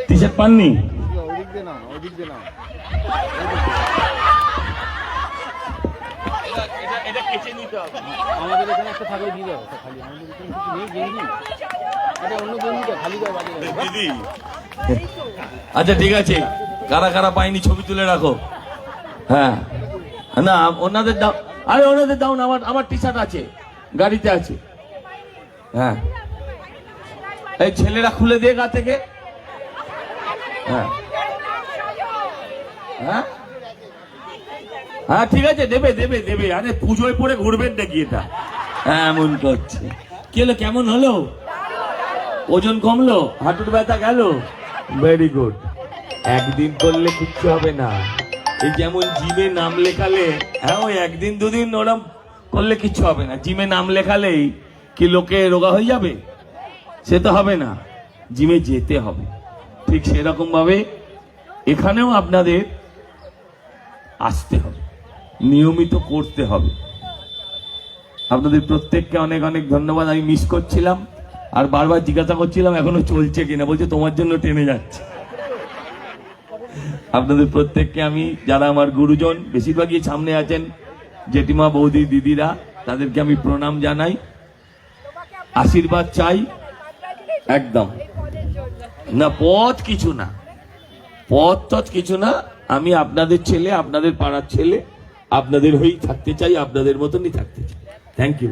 T shirt পাননি? আমাদের এখানে একটা থাকলে দিয়ে দাও খালি, আমাদের এখানে কিছু নেই গেঞ্জি, এটা অন্য গেঞ্জিটা খালি করে বাজে দিদি। আচ্ছা ঠিক আছে, কারা কারা পাইনি ছবি তুলে রাখো। হ্যাঁ না ওনাদের দাও, আরে ওনাদের দাও না, আমার টি শার্ট আছে গাড়িতে আছে। হ্যাঁ এই ছেলেরা খুলে দিয়ে গা থেকে। হ্যাঁ হ্যাঁ হ্যাঁ ঠিক আছে, দেবে দেবে দেবে। আরে পুজোয় পরে ঘুরবেন নাকি এটা? হ্যাঁ এমন করছে। কি হলো, কেমন হলো? ওজন কমলো? হাঁটুর ব্যথা গেল? Very good. একদিন করলে কিচ্ছু হবে না। এই যেমন জিমে নাম লেখালে, হ্যাঁ ওই একদিন দুদিন ওরম করলে কিচ্ছু হবে না। জিমে নাম লেখালেই কি লোকে রোগা হয়ে যাবে? সে তো হবে না, জিমে যেতে হবে। ঠিক সেরকম ভাবে এখানেও আপনাদের আসতে হবে, নিয়মিত করতে হবে। আপনাদের প্রত্যেককে অনেক অনেক ধন্যবাদ। আমি মিস করছিলাম আর বারবার জিজ্ঞাসা করছিলাম এখনো চলছে কিনা, বলছে তোমার জন্য টেনে যাচ্ছে। আপনাদের প্রত্যেককে আমি, যারা আমার গুরুজন বেশিরভাগই সামনে আছেন, জেঠিমা বৌদি দিদিরা, তাদেরকে আমি প্রণাম জানাই, আশীর্বাদ চাই। একদম না, পথ কিছু না, পথ কিছু না। আমি আপনাদের ছেলে, আপনাদের পাড়ার ছেলে, আপনাদের হয়েই থাকতে চাই, আপনাদের মতনই থাকতে চাই। Thank you.